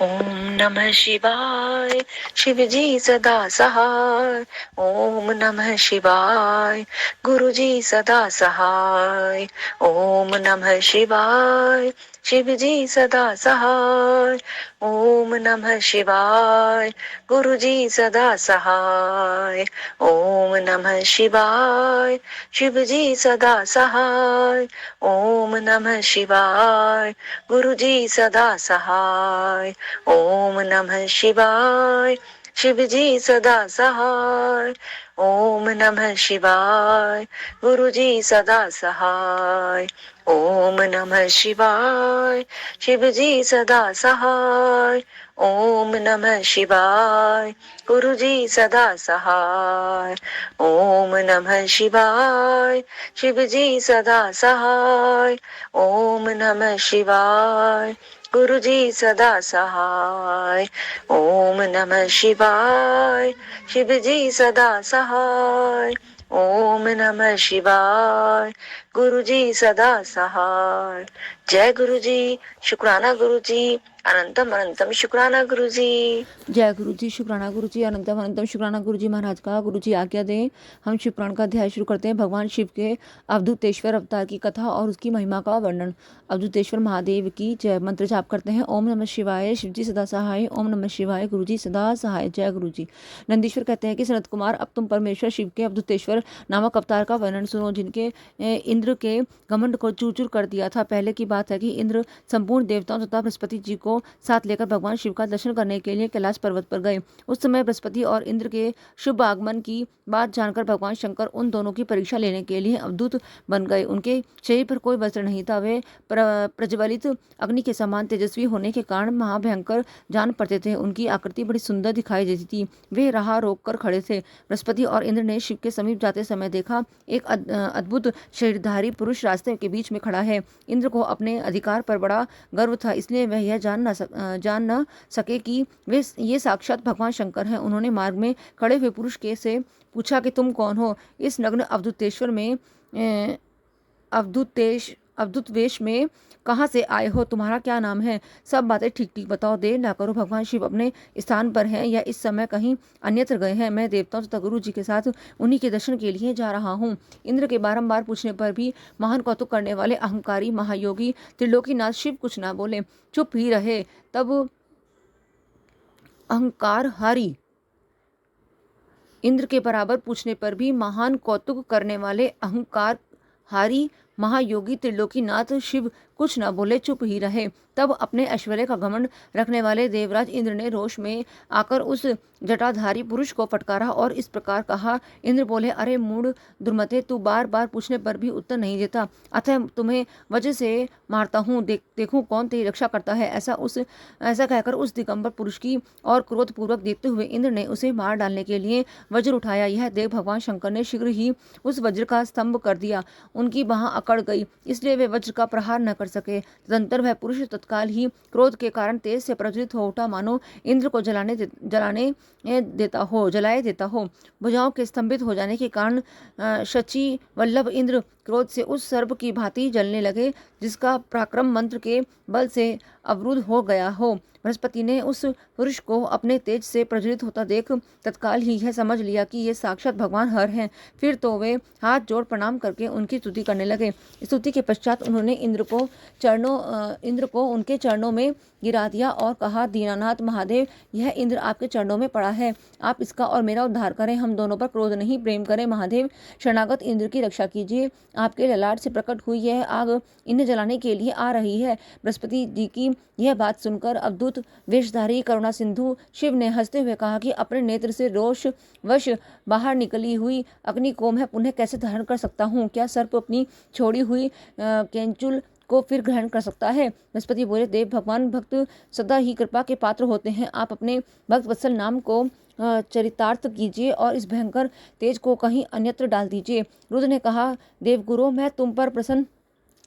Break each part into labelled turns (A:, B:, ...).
A: ओम नमः शिवाय। शिव जी सदा सहाय। ओम नमः शिवाय। गुरु जी सदा सहाय। ओम नमः शिवाय। शिव जी सदा सहाय। ओम नमः शिवाय। गुरु जी सदा सहाय। ओम नमः शिवाय। शिव जी सदा सहाय। ओम नमः शिवाय। गुरु जी सदा सहाय। ओम नमः शिवाय। शिव जी सदा सहाय। ओम नमः शिवाय। गुरु जी सदा सहाय। ओम नमः शिवाय। शिव जी सदा सहाय। ओम नमः शिवाय। गुरु जी सदा सहाय। ओम नमः शिवाय। शिव जी सदा सहाय। ओम नमः शिवाय। गुरु जी सदा सहाय। ओम नमः शिवाय। शिव जी सदा सहाय। ओम नमः शिवाय। गुरु जी सदा सहाय। जय गुरु जी। शुक्राना गुरु जी। अनंतम अनंतम शुक्राना गुरु जी।
B: जय गुरु जी। शुक्राना गुरु जी। अनंतम अनंतम शुक्राना गुरु जी महाराज का। गुरु जी आज्ञा दें, हम शिव पुराण का अध्याय शुरू करते हैं। भगवान शिव के अवधूतेश्वर अवतार की कथा और उसकी महिमा का वर्णन। अवधूतेश्वर महादेव की जय। मंत्र जाप करते हैं। ओम नमः शिवाय। शिव जी सदा सहाय। ओम नमः शिवाय। गुरु जी सदा सहाय। जय गुरु जी। नंदीश्वर कहते हैं कि सनत कुमार, अब तुम परमेश्वर शिव के अवधूतेश्वर नामक अवतार का वर्णन सुनो, जिनके इंद्र के घमंड को चूर चूर कर दिया था। पहले की बात है कि इंद्र संपूर्ण देवताओं तथा बृहस्पति जी को साथ लेकर भगवान शिव का दर्शन करने के लिए कैलाश पर्वत पर गए। उस समय बृहस्पति और इंद्र के शुभ आगमन की बात जानकर भगवान शंकर उन दोनों की परीक्षा लेने के लिए अवधूत बन गए। उनके शरीर पर कोई वस्त्र नहीं था। वे प्रज्वलित अग्नि के समान तेजस्वी होने के कारण महाभयंकर जान पड़ते थे। उनकी आकृति बड़ी सुंदर दिखाई देती थी। वे राह रोक कर खड़े थे। बृहस्पति और इंद्र ने शिव के समीप जाते समय देखा, एक अद्भुत शरीरधारी पुरुष रास्ते के बीच में खड़ा है। इंद्र को अपने अधिकार पर बड़ा गर्व था, इसलिए वह यह जान न सके कि वे ये साक्षात भगवान शंकर हैं। उन्होंने मार्ग में खड़े हुए पुरुष के से पूछा कि तुम कौन हो? इस नग्न अवधूतेश्वर में अवधूत वेश में कहाँ से आए हो? तुम्हारा क्या नाम है? सब बातें ठीक ठीक बताओ, देर ना करो। भगवान शिव अपने स्थान पर हैं या इस समय कहीं अन्यत्र गए हैं? मैं देवताओं तथा गुरु जी के साथ उन्हीं के दर्शन के लिए जा रहा हूँ। इंद्र के बारंबार पूछने पर भी महान कौतुक करने वाले अहंकारी महायोगी त्रिलोकीनाथ शिव कुछ ना बोले, चुप ही रहे। तब अहंकार हारी इंद्र के बराबर पूछने पर भी महान कौतुक करने वाले अहंकार हारी महायोगी त्रिलोकीनाथ शिव कुछ न बोले, चुप ही रहे। तब अपने ऐश्वर्य का घमंड रखने वाले देवराज इंद्र ने रोष में आकर उस जटाधारी पुरुष को फटकारा और इस प्रकार कहा। इंद्र बोले, अरे मूढ़ दुर्मते, तू बार बार पूछने पर भी उत्तर नहीं देता, अतः तुम्हें वजह से मारता हूँ, देखूं कौन तेरी रक्षा करता है। ऐसा कहकर उस दिगंबर पुरुष की और क्रोधपूर्वक देखते हुए इंद्र ने उसे मार डालने के लिए वज्र उठाया। यह देख भगवान शंकर ने शीघ्र ही उस वज्र का स्तंभ कर दिया। उनकी बाह अकड़ गई, इसलिए वे वज्र का प्रहार न कर सके। तदंतर वह पुरुष तत्काल ही क्रोध के कारण तेज से प्रज्वलित हो उठा, मानो इंद्र को जलाए देता हो। भुजाओं के स्तंभित हो जाने के कारण शची वल्लभ इंद्र क्रोध से उस सर्प की भांति जलने लगे, जिसका पराक्रम मंत्र के बल से अवरुद्ध हो गया हो। बृहस्पति ने उस पुरुष को अपने तेज से प्रज्वलित होता देख तत्काल ही यह समझ लिया कि ये साक्षात भगवान हर हैं। फिर तो वे हाथ जोड़ प्रणाम करके उनकी स्तुति करने लगे। स्तुति के पश्चात उन्होंने इंद्र को उनके चरणों में गिरा दिया और कहा, दीनानाथ महादेव, यह इंद्र आपके चरणों में पड़ा है, आप इसका और मेरा उद्धार करें। हम दोनों पर क्रोध नहीं, प्रेम करें। महादेव, शरणागत इंद्र की रक्षा कीजिए। आपके ललाट से प्रकट हुई यह आग इन्हें जलाने के लिए आ रही है। बृहस्पति जी की यह बात सुनकर अवधूत वेशधारी करुणा सिंधु शिव ने हंसते हुए कहा कि अपने नेत्र से रोष वश बाहर निकली हुई अग्नि को मैं पुनः कैसे धारण कर सकता हूँ? क्या सर्प अपनी छोड़ी हुई केंचुल को फिर ग्रहण कर सकता है? बृहस्पति बोले, देव भगवान भक्त सदा ही कृपा के पात्र होते हैं। आप अपने भक्त वत्सल नाम को चरितार्थ कीजिए और इस भयंकर तेज को कहीं अन्यत्र डाल दीजिए। रुद्र ने कहा, देवगुरु, मैं तुम पर प्रसन्न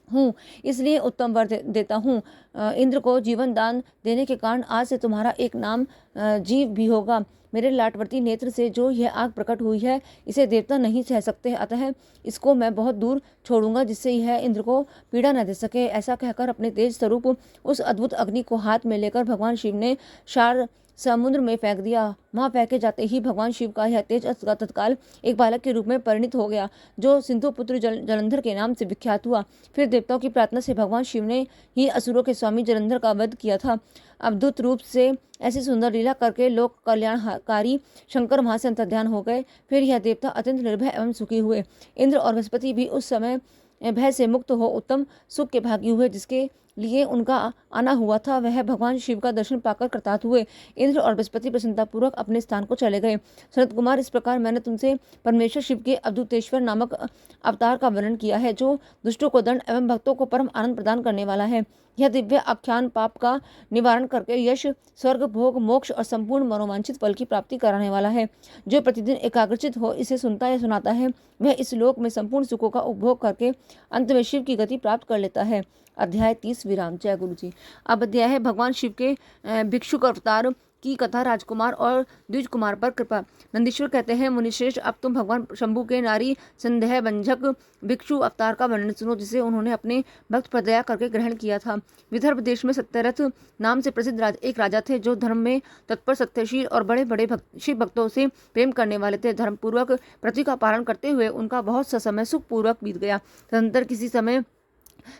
B: हूँ, इसलिए उत्तम वर देता हूँ। इंद्र को जीवन दान देने के कारण आज से तुम्हारा एक नाम जीव भी होगा। मेरे लाटवर्ती नेत्र से जो यह आग प्रकट हुई है, इसे देवता नहीं सह सकते, अतः इसको मैं बहुत दूर छोड़ूंगा, जिससे यह इंद्र को पीड़ा न दे सके। ऐसा कहकर अपने तेज स्वरूप उस अद्भुत अग्नि को हाथ में लेकर भगवान शिव ने शार समुद्र में फेंक दिया। वहां फेंके जाते ही भगवान शिव का यह तेज तत्काल एक बालक के रूप में परिणित हो गया, जो सिंधु पुत्र जलंधर के नाम से विख्यात हुआ। फिर देवताओं की प्रार्थना से भगवान शिव ने ही असुरों के स्वामी जलंधर का वध किया था। अद्भुत रूप से ऐसी सुंदर लीला करके लोक कल्याणकारी शंकर वहां से अंतर्ध्यान हो गए। फिर यह देवता अत्यंत निर्भय एवं सुखी हुए। इंद्र और बृहस्पति भी उस समय भय से मुक्त हो उत्तम सुख के भागी हुए। जिसके लिए उनका आना हुआ था, वह भगवान शिव का दर्शन पाकर कृतार्थ हुए। इंद्र और बृहस्पति प्रसन्नतापूर्वक अपने स्थान को चले गए। शरद कुमार, इस प्रकार मैंने तुमसे परमेश्वर शिव के अवधूतेश्वर नामक अवतार का वर्णन किया है, जो दुष्टों को दंड एवं भक्तों को परम आनंद प्रदान करने वाला है। यह दिव्य आख्यान पाप का निवारण करके यश, स्वर्ग, भोग, मोक्ष और संपूर्ण मनोवांछित फल की प्राप्ति कराने वाला है। जो प्रतिदिन एकाग्रचित हो इसे सुनता या सुनाता है, वह इस लोक में संपूर्ण सुखों का उपभोग करके अंत में शिव की गति प्राप्त कर लेता है। अध्याय 30 विराम। जय गुरु जी। अब अध्याय है भगवान शिव के भिक्षुक अवतार की कथा, राजकुमार और द्विज कुमार पर कृपा। नंदीश्वर कहते हैं, मुनिश्रेष्ठ, अब तुम भगवान शंभु के नारी संदेह भंजक भिक्षु अवतार का वर्णन सुनो, जिसे उन्होंने अपने भक्त पर दया करके ग्रहण किया था। विदर्भ देश में सत्यरथ नाम से प्रसिद्ध एक राजा थे, जो धर्म में तत्पर, सत्यशील और बड़े बड़े शिव भक्तों से प्रेम करने वाले थे। धर्मपूर्वक पृथ्वी का पालन करते हुए उनका बहुत सा समय सुखपूर्वक बीत गया। तदनंतर किसी समय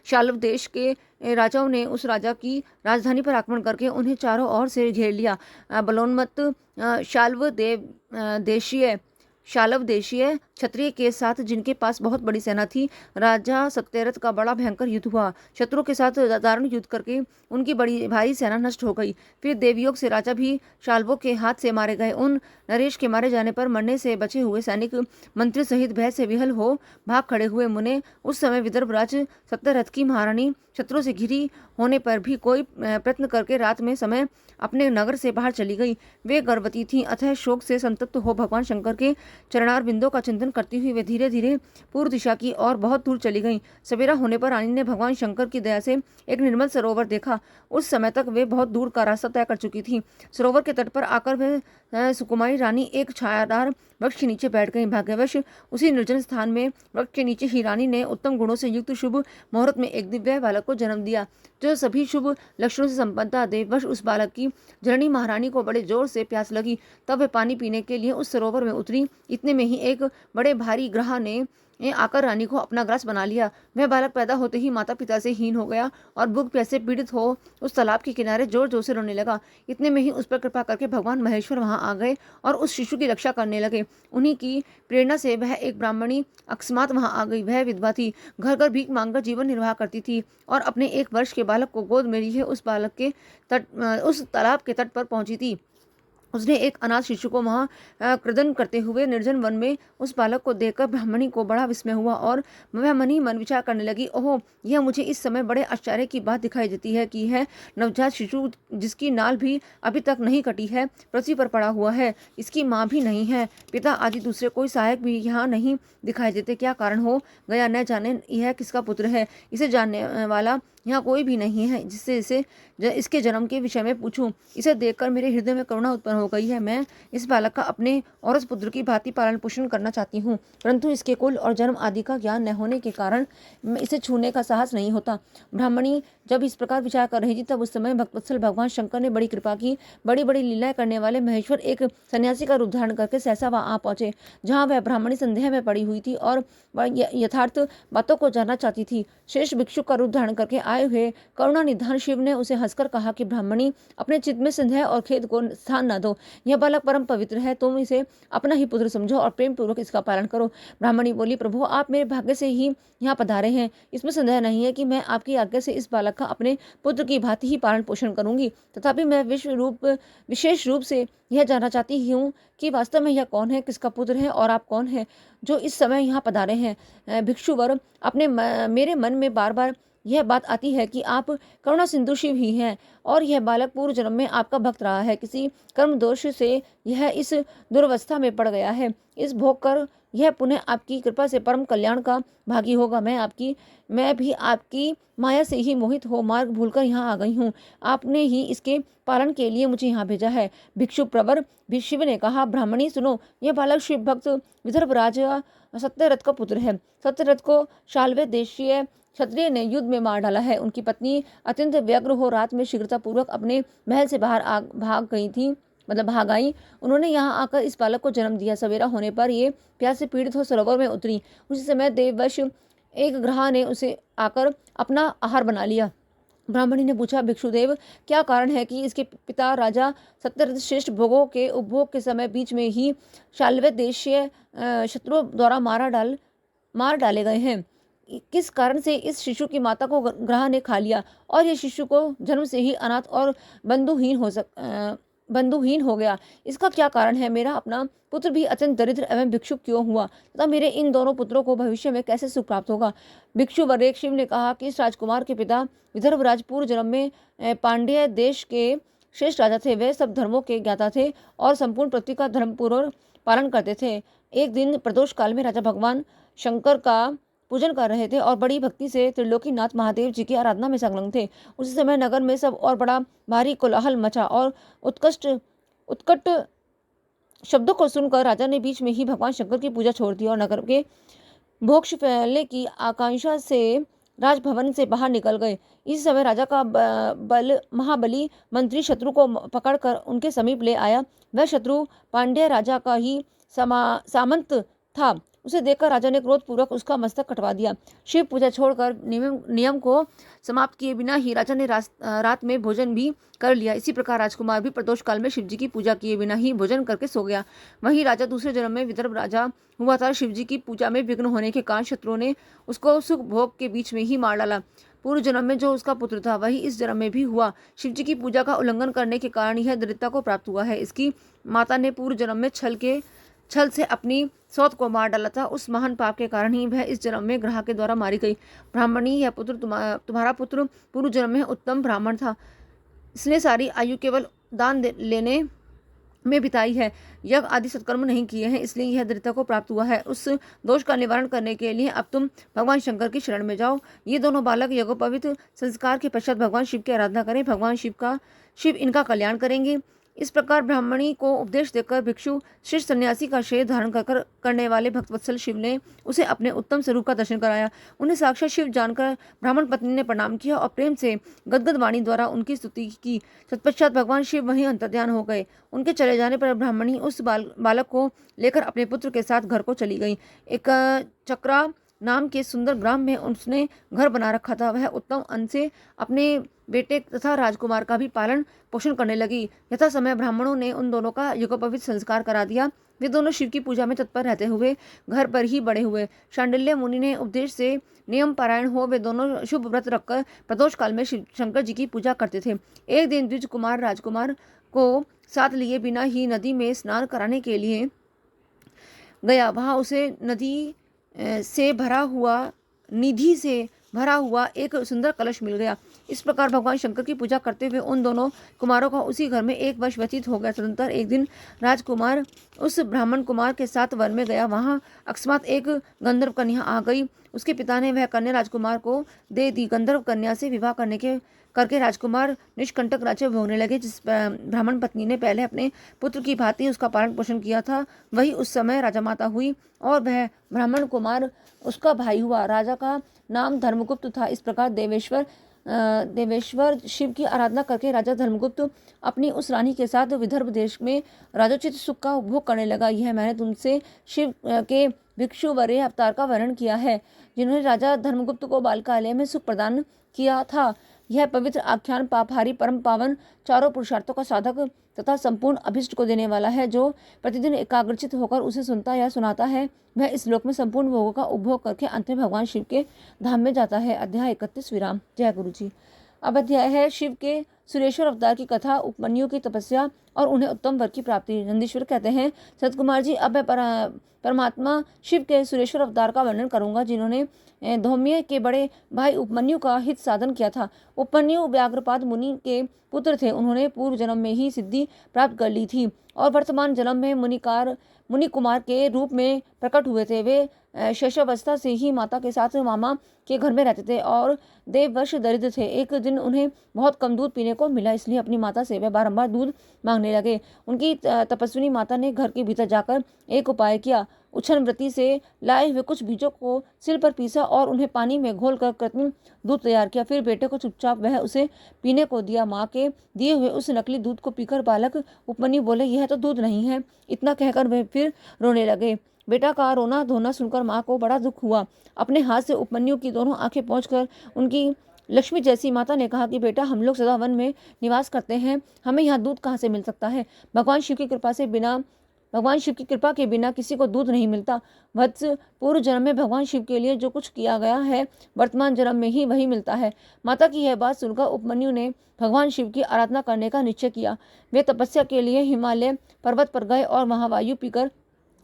B: शाल्व देश के राजाओं ने उस राजा की राजधानी पर आक्रमण करके उन्हें चारों ओर से घेर लिया। बलोन्मत्त शाल्व देशीय क्षत्रिय के साथ, जिनके पास बहुत बड़ी सेना थी, राजा सत्यरथ का बड़ा भयंकर युद्ध हुआ। शत्रु के साथ दारुण युद्ध करके उनकी बड़ी भारी सेना नष्ट हो गई। फिर देवयोग से राजा भी शाल्वों के हाथ से मारे गए। उन नरेश के मारे जाने पर मरने से बचे हुए सैनिक मंत्री सहित भय से विहल हो भाग खड़े हुए। मुने उस समय विदर्भ राज सत्यरथ की महारानी शत्रु से घिरी होने पर भी कोई प्रयत्न करके रात में समय अपने नगर से बाहर चली गई। वे गर्भवती थीं, अतः शोक से संतप्त हो भगवान शंकर के चरणार बिंदों का चिंतन करती हुई वे धीरे धीरे पूर्व दिशा की ओर बहुत दूर चली गईं। सवेरा होने पर रानी ने भगवान शंकर की दया से एक निर्मल सरोवर देखा। उस समय तक वे बहुत दूर का रास्ता तय कर चुकी थी। सरोवर के तट पर आकर वे सुकुमारी रानी एक छायादार वृक्ष के नीचे बैठ गई। भाग्यवश उसी निर्जन स्थान में वृक्ष के नीचे ही रानी ने उत्तम गुणों से युक्त शुभ मुहूर्त में एक दिव्य बालक को जन्म दिया, जो सभी शुभ लक्षणों से संपन्न था। देववश उस बालक की जननी महारानी को बड़े जोर से प्यास लगी। तब वे पानी पीने के लिए उस सरोवर में उतरी। इतने में ही एक बड़े भारी ग्रह ने आकर रानी को अपना ग्रास बना लिया। वह बालक पैदा होते ही माता पिता से हीन हो गया और भूख प्यास से पीड़ित हो उस तालाब के किनारे जोर जोर से रोने लगा। इतने में ही उस पर कृपा करके भगवान महेश्वर वहां आ गए और उस शिशु की रक्षा करने लगे। उन्हीं की प्रेरणा से वह एक ब्राह्मणी अकस्मात वहां आ गई। वह विधवा थी, घर घर भीख मांगकर जीवन निर्वाह करती थी और अपने 1 वर्ष के बालक को गोद में लिए उस तालाब के तट पर पहुंची थी। उसने एक अनाथ शिशु को वहां क्रदन करते हुए निर्जन वन में उस बालक को देखकर ब्राह्मणी को बड़ा विस्मय हुआ और वह मन ही मन विचार करने लगी, ओह, यह मुझे इस समय बड़े आश्चर्य की बात दिखाई देती है कि यह नवजात शिशु, जिसकी नाल भी अभी तक नहीं कटी है, पृथ्वी पर पड़ा हुआ है। इसकी माँ भी नहीं है, पिता आदि दूसरे कोई सहायक भी यहाँ नहीं दिखाई देते। क्या कारण हो गया, न जाने यह किसका पुत्र है। इसे जानने वाला यहाँ कोई भी नहीं है जिससे इसके जन्म के विषय में पूछूं। इसे देखकर मेरे हृदय में करुणा उत्पन्न हो गई है। मैं इस बालक का अपने औरस पुत्र की भांति पालन पोषण करना चाहती हूँ, परंतु इसके कुल और जन्म आदि का ज्ञान न होने के कारण इसे छूने का साहस नहीं होता। ब्राह्मणी जब इस प्रकार विचार कर रही थी, तब उस समय भक्तवत्सल भगवान शंकर ने बड़ी कृपा की। बड़ी बड़ी लीलाएं करने वाले महेश्वर एक सन्यासी का रूप धारण करके सहसा वहां आ पहुंचे, जहाँ वह ब्राह्मणी संदेह में पड़ी हुई थी और यथार्थ बातों को जानना चाहती थी। श्रेष्ठ भिक्षुक का रूप धारण करके आए हुए करुणा निधान शिव ने उसे हंसकर कहा कि ब्राह्मणी, अपने चित्त में संदेह और खेद को स्थान न दो। यह बालक परम पवित्र है, तुम इसे अपना ही पुत्र समझो और प्रेम पूर्वक इसका पालन करो। ब्राह्मणी बोली, प्रभु, आप मेरे भाग्य से ही यहाँ पधारे हैं। इसमें संदेह नहीं है कि मैं आपकी आज्ञा से इस बालक का अपने पुत्र की भांति ही पालन पोषण करूंगी। तथापि मैं विशेष रूप से यह जानना चाहती हूँ कि वास्तव में यह कौन है, किसका पुत्र है और आप कौन है जो इस समय यहाँ पधारे हैं। भिक्षुवर, मेरे मन में बार बार यह बात आती है कि आप करुणा सिंधु शिव ही हैं और यह बालक पूर्व जन्म में आपका भक्त रहा है। किसी कर्म दोष से यह इस दुर्वस्था में पड़ गया है। इस भोग कर यह पुनः आपकी कृपा से परम कल्याण का भागी होगा। मैं भी आपकी माया से ही मोहित हो मार्ग भूलकर यहाँ आ गई हूँ। आपने ही इसके पालन के लिए मुझे यहाँ भेजा है। भिक्षु प्रवर भी शिव ने कहा, ब्राह्मणी सुनो, यह बालक शिव भक्त विदर्भ राजा सत्यरथ का पुत्र है। सत्यरथ को शाल्व देशीय क्षत्रिय ने युद्ध में मार डाला है। उनकी पत्नी अत्यंत व्यग्र हो रात में शीघ्रतापूर्वक अपने महल से बाहर भाग गई थी, मतलब भाग आई। उन्होंने यहाँ आकर इस बालक को जन्म दिया। सवेरा होने पर ये प्यास से पीड़ित हो सरोवर में उतरी। उसी समय देववश एक ग्रह ने उसे आकर अपना आहार बना लिया। ब्राह्मणी ने पूछा, भिक्षुदेव, क्या कारण है कि इसके पिता राजा सत्यरथ श्रेष्ठ भोगों के उपभोग के समय बीच में ही शाल्व देशीय शत्रुओं द्वारा मार डाले गए हैं? किस कारण से इस शिशु की माता को ग्रह ने खा लिया और यह शिशु को जन्म से ही अनाथ और बंधुहीन हो गया? इसका क्या कारण है? मेरा अपना पुत्र भी अत्यंत दरिद्र एवं भिक्षुक क्यों हुआ तथा मेरे इन दोनों पुत्रों को भविष्य में कैसे सुख प्राप्त होगा? भिक्षु वरेक शिव ने कहा कि इस राजकुमार के पिता विदर्भराज पूर्व जन्म में पांड्य देश के श्रेष्ठ राजा थे। वे सब धर्मों के ज्ञाता थे और संपूर्ण पृथ्वी का धर्मपूर्वक पालन करते थे। एक दिन प्रदोष काल में राजा भगवान शंकर का पूजन कर रहे थे और बड़ी भक्ति से त्रिलोकीनाथ महादेव जी की आराधना में संलग्न थे। उसी समय नगर में सब और बड़ा भारी कोलाहल मचा और उत्कट शब्दों को सुनकर राजा ने बीच में ही भगवान शंकर की पूजा छोड़ दी और नगर के मोक्ष फैलने की आकांक्षा से राजभवन से बाहर निकल गए। इस समय राजा का महाबली मंत्री शत्रु को पकड़कर उनके समीप ले आया। वह शत्रु पांड्य राजा का ही सामंत था। उसे देखकर राजा ने क्रोधपूर्वक उसका मस्तक कटवा दिया। शिव पूजा छोड़कर नियम को समाप्त किए बिना ही राजा ने रात में भोजन भी कर लिया। इसी प्रकार राजकुमार भी प्रदोष काल में शिवजी की पूजा किए बिना ही भोजन करके सो गया। वहीं राजा दूसरे जन्म में विदर्भ राजा हुआ था। शिवजी की पूजा में विघ्न होने के कारण शत्रुओं ने उसको सुख भोग के बीच में ही मार डाला। पूर्व जन्म में जो उसका पुत्र था वही इस जन्म में भी हुआ। शिवजी की पूजा का उल्लंघन करने के कारण यह दरिद्रता को प्राप्त हुआ है। इसकी माता ने पूर्व जन्म में छल से अपनी सौत को मार डाला था। उस महान पाप के कारण ही वह इस जन्म में ग्रह के द्वारा मारी गई। ब्राह्मणी, यह पुत्र तुम्हारा पुत्र पूर्व जन्म में उत्तम ब्राह्मण था। इसने सारी आयु केवल दान लेने में बिताई है, यज्ञ आदि सत्कर्म नहीं किए हैं, इसलिए यह दरिद्रता को प्राप्त हुआ है। उस दोष का निवारण करने के लिए अब तुम भगवान शंकर की शरण में जाओ। ये दोनों बालक यज्ञोपवीत संस्कार के पश्चात भगवान शिव की आराधना करें। भगवान शिव इनका कल्याण करेंगे। इस प्रकार ब्राह्मणी को उपदेश देकर भिक्षु श्रेष्ठ सन्यासी का श्रेय धारण करने वाले भक्तवत्सल शिव ने उसे अपने उत्तम स्वरूप का दर्शन कराया। उन्हें साक्षात शिव जानकर ब्राह्मण पत्नी ने प्रणाम किया और प्रेम से गदगद वाणी द्वारा उनकी स्तुति की। तत्पश्चात भगवान शिव वहीं अंतर्ध्यान हो गए। उनके चले जाने पर ब्राह्मणी उस बालक को लेकर अपने पुत्र के साथ घर को चली गई। एक चक्रा नाम के सुंदर ग्राम में उसने घर बना रखा था। वह उत्तम अन्न से अपने बेटे तथा राजकुमार का भी पालन पोषण करने लगी। यथा समय ब्राह्मणों ने उन दोनों का यज्ञोपवीत संस्कार करा दिया। वे दोनों शिव की पूजा में तत्पर रहते हुए घर पर ही बड़े हुए। शांडिल्य मुनि ने उपदेश से नियम पारायण हो वे दोनों शुभ व्रत रखकर प्रदोष काल में शंकर जी की पूजा करते थे। एक दिन द्विज कुमार राजकुमार को साथ लिए बिना ही नदी में स्नान कराने के लिए गया। वहां उसे निधि से भरा हुआ एक सुंदर कलश मिल गया। इस प्रकार भगवान शंकर की पूजा करते हुए उन दोनों कुमारों का उसी घर में एक वर्ष व्यतीत हो गया। तदनंतर एक दिन राजकुमार उस ब्राह्मण कुमार के साथ वन में गया। वहां अकस्मात एक गंधर्व कन्या आ गई। उसके पिता ने वह कन्या राजकुमार को दे दी। गंधर्व कन्या से विवाह करके राजकुमार निष्कंटक राज्य भोगने लगे। जिस ब्राह्मण पत्नी ने पहले अपने पुत्र की भांति उसका पालन पोषण किया था वही उस समय राजा माता हुई और वह ब्राह्मण कुमार उसका भाई हुआ। राजा का नाम धर्मगुप्त था। इस प्रकार देवेश्वर शिव की आराधना करके राजा धर्मगुप्त अपनी उस रानी के साथ विदर्भ देश में राजोचित सुख का उपभोग करने लगा। यह मैंने तुमसे शिव के भिक्षु वरे अवतार का वर्णन किया है, जिन्होंने राजा धर्मगुप्त को बालकालय में सुख प्रदान किया था। यह पवित्र आख्यान पापहारी परम पावन चारों पुरुषार्थों का साधक तथा संपूर्ण अभिष्ट को देने वाला है। जो प्रतिदिन एकाग्रचित होकर उसे सुनता या सुनाता है वह इस लोक में संपूर्ण भोगों का उपभोग करके अंत में भगवान शिव के धाम में जाता है। अध्याय 31 विराम। जय गुरु जी। अब अध्याय है शिव के सुरेश्वर अवतार की कथा, उपमन्यु की तपस्या और उन्हें उत्तम वर की प्राप्ति। नंदीश्वर कहते हैं, सतकुमार जी, अब मैं परमात्मा शिव के सुरेश्वर अवतार का वर्णन करूंगा, जिन्होंने धौम्य के बड़े भाई उपमन्यु का हित साधन किया था। उपमन्यु व्याघ्रपाद मुनि के पुत्र थे। उन्होंने पूर्व जन्म में ही सिद्धि प्राप्त कर ली थी और वर्तमान जन्म में मुनि कुमार के रूप में प्रकट हुए थे। वे शैशवावस्था से ही माता के साथ मामा के घर में रहते थे और देववश दरिद्र थे। एक दिन उन्हें बहुत कम दूध पीने को मिला, इसलिए अपनी माता से वे बारंबार दूध मांगने लगे। उनकी तपस्विनी माता ने घर के भीतर जाकर एक उपाय किया। उछन वृत्ति से लाए हुए कुछ बीजों को सिल पर पीसा और उन्हें पानी में घोलकर कृत्रिम दूध तैयार किया। फिर बेटे को चुपचाप वह उसे पीने को दिया। माँ के दिए हुए उस नकली दूध को पीकर बालक उपमन्यु बोले, यह तो दूध नहीं है। इतना कहकर वे फिर रोने लगे। बेटा का रोना धोना सुनकर माँ को बड़ा दुख हुआ। अपने हाथ से उपमन्यु की दोनों आंखें पोंछकर उनकी लक्ष्मी जैसी माता ने कहा कि बेटा, हम लोग सदा वन में निवास करते हैं, हमें यहाँ दूध कहाँ से मिल सकता है। भगवान शिव की कृपा के बिना किसी को दूध नहीं मिलता। वत्स, पूर्व जन्म में भगवान शिव के लिए जो कुछ किया गया है, वर्तमान जन्म में ही वही मिलता है। माता की यह बात सुनकर उपमन्यु ने भगवान शिव की आराधना करने का निश्चय किया। वे तपस्या के लिए हिमालय पर्वत पर गए और महावायु पीकर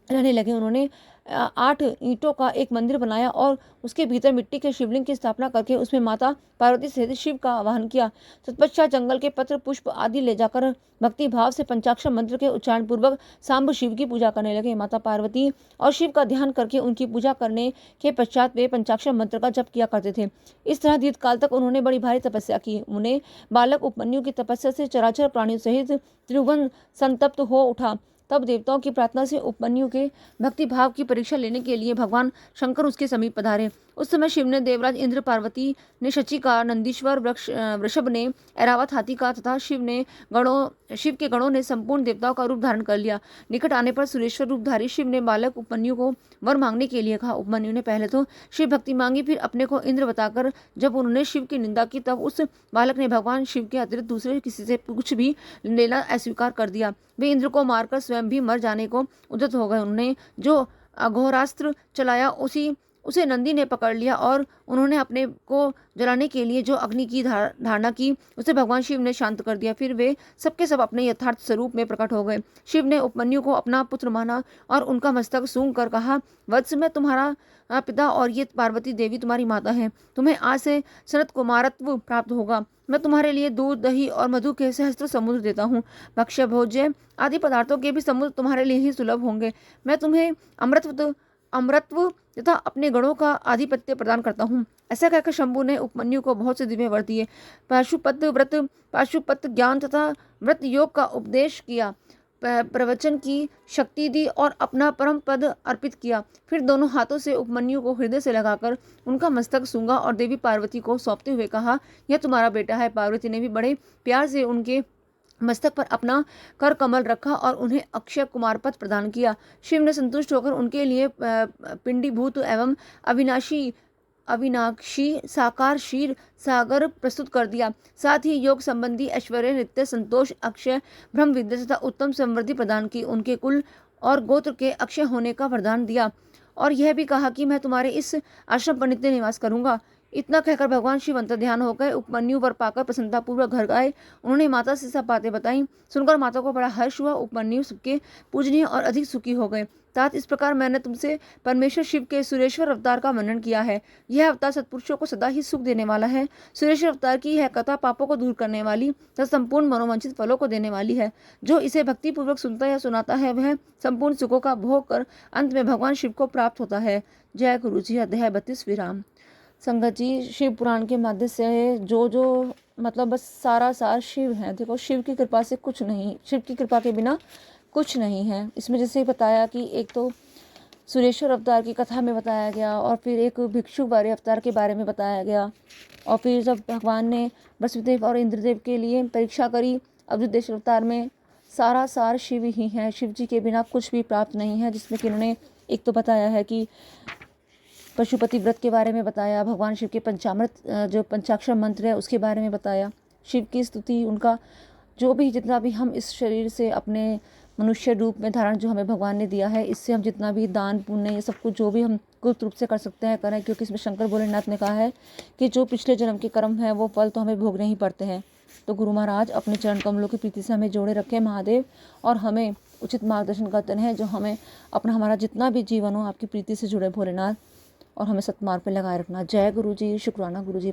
B: रहने लगे। उन्होंने 8 ईंटों का एक मंदिर बनाया और उसके भीतर मिट्टी के शिवलिंग की स्थापना करके उसमें माता पार्वती सहित शिव का आवाहन किया। तत्पश्चात जंगल के पत्र पुष्प आदि ले जाकर भक्ति भाव से पंचाक्षर मंत्र के उच्चारण पूर्वक सांब शिव की पूजा करने लगे। माता पार्वती और शिव का ध्यान करके उनकी पूजा करने के पश्चात वे पंचाक्षर मंत्र का जप किया करते थे। इस तरह दीर्घ काल तक उन्होंने बड़ी भारी तपस्या की। उन्हें बालक उपमन्यु की तपस्या से चराचर प्राणियों सहित त्रिभुवन संतप्त हो उठा। तब देवताओं की प्रार्थना से उपमन्यु के भक्ति भाव की परीक्षा लेने के लिए भगवान शंकर उसके समीप पधारे। उस समय शिव ने देवराज इंद्र, पार्वती ने शची का, नंदीश्वर वृषभ ने ऐरावत हाथी का तथा शिव के गणों ने संपूर्ण देवताओं का रूप धारण कर लिया। निकट आने पर सुरेश्वर रूपधारी शिव ने बालक उपमन्यु को वर मांगने के लिए कहा। उपमन्यु ने पहले तो शिव भक्ति मांगी, फिर अपने को इंद्र बताकर जब उन्होंने शिव की निंदा की, तब उस बालक ने भगवान शिव के अतिरिक्त दूसरे किसी से कुछ भी लेना अस्वीकार कर दिया। वे इंद्र को मारकर स्वयं भी मर जाने को उद्यत हो गए। उन्होंने जो अघोरास्त्र चलाया उसे नंदी ने पकड़ लिया और उन्होंने अपने को जलाने के लिए जो अग्नि की धारणा की, उसे भगवान शिव ने शांत कर दिया। फिर वे सबके सब अपने यथार्थ स्वरूप में प्रकट हो गए। शिव ने उपमन्यु को अपना पुत्र माना और उनका मस्तक सूंघ कर कहा, वत्स, मैं तुम्हारा पिता और ये पार्वती देवी तुम्हारी माता है। तुम्हें आज से सनत कुमारत्व प्राप्त होगा। मैं तुम्हारे लिए दूध, दही और मधु के सहस्त्र समुद्र देता हूँ। भक्ष्य, भोज्य आदि पदार्थों के भी समुद्र तुम्हारे लिए ही सुलभ होंगे। मैं तुम्हें अमृतत्व तथा अपने गणों का आधिपत्य प्रदान करता हूँ। ऐसा कहकर शंभु ने उपमन्यु को बहुत से दिव्य वर दिए। पाशुपत ज्ञान तथा व्रत योग का उपदेश किया, प्रवचन की शक्ति दी और अपना परम पद अर्पित किया। फिर दोनों हाथों से उपमन्यु को हृदय से लगाकर उनका मस्तक सूंघा और देवी पार्वती को सौंपते हुए कहा, यह तुम्हारा बेटा है। पार्वती ने भी बड़े प्यार से उनके मस्तक पर अपना कर कमल रखा और उन्हें अक्षय कुमार पद प्रदान किया। शिव ने संतुष्ट होकर उनके लिए पिंडीभूत एवं अविनाशी साकार क्षीर सागर प्रस्तुत कर दिया। साथ ही योग संबंधी ऐश्वर्य, नित्य संतोष, अक्षय ब्रह्म विद्या तथा उत्तम समृद्धि प्रदान की। उनके कुल और गोत्र के अक्षय होने का वरदान दिया और यह भी कहा कि मैं तुम्हारे इस आश्रम पर नित्य निवास करूंगा। इतना कहकर भगवान शिव अंतर्ध्यान हो गए। उपमन्यु वर पाकर प्रसन्नतापूर्वक घर आए। उन्होंने माता से सब बातें बताई। सुनकर माता को बड़ा हर्ष हुआ। उपमन्यु सबके पूजनीय और अधिक सुखी हो गए। तात इस प्रकार मैंने तुमसे परमेश्वर शिव के सुरेश्वर अवतार का वर्णन किया है। यह अवतार सत्पुरुषों को सदा ही सुख देने वाला है। सुरेश्वर अवतार की यह कथा पापों को दूर करने वाली तथा संपूर्ण मनोवांछित फलों को देने वाली है। जो इसे भक्तिपूर्वक सुनता या सुनाता है, वह संपूर्ण सुखों का भोग कर अंत में भगवान शिव को प्राप्त होता है। जय गुरु जी। अध्याय 32 विराम। संगत जी, शिव पुराण के माध्यम से जो मतलब बस सारा सार शिव है। देखो, शिव की कृपा से कुछ नहीं, शिव की कृपा के बिना कुछ नहीं है। इसमें जैसे बताया कि एक तो सुरेश्वर अवतार की कथा में बताया गया और फिर एक भिक्षु वाले अवतार के बारे में बताया गया और फिर जब भगवान ने वसुदेव और इंद्रदेव के लिए परीक्षा करी अवधूतेश्वर अवतार में, सारा सार शिव ही है। शिव जी के बिना कुछ भी प्राप्त नहीं है। जिसमें कि उन्होंने एक तो बताया है कि पशुपति व्रत के बारे में बताया, भगवान शिव के पंचामृत जो पंचाक्षर मंत्र है उसके बारे में बताया, शिव की स्तुति, उनका जो भी जितना भी हम इस शरीर से अपने मनुष्य रूप में धारण जो हमें भगवान ने दिया है, इससे हम जितना भी दान पुण्य ये सब कुछ जो भी हम गुप्त रूप से कर सकते हैं करें, क्योंकि इसमें शंकर भोलेनाथ ने कहा है कि जो पिछले जन्म के कर्म है वो फल तो हमें भोगने ही पड़ते हैं। तो गुरु महाराज अपने चरण कमलों की प्रीति से हमें जोड़े रखें महादेव, और हमें उचित मार्गदर्शन करते हैं, जो हमें हमारा जितना भी जीवन हो आपकी प्रीति से जुड़े भोलेनाथ, और हमें सतमार्ग पे लगाए रखना। जय गुरु जी, शुक्राना गुरु जी।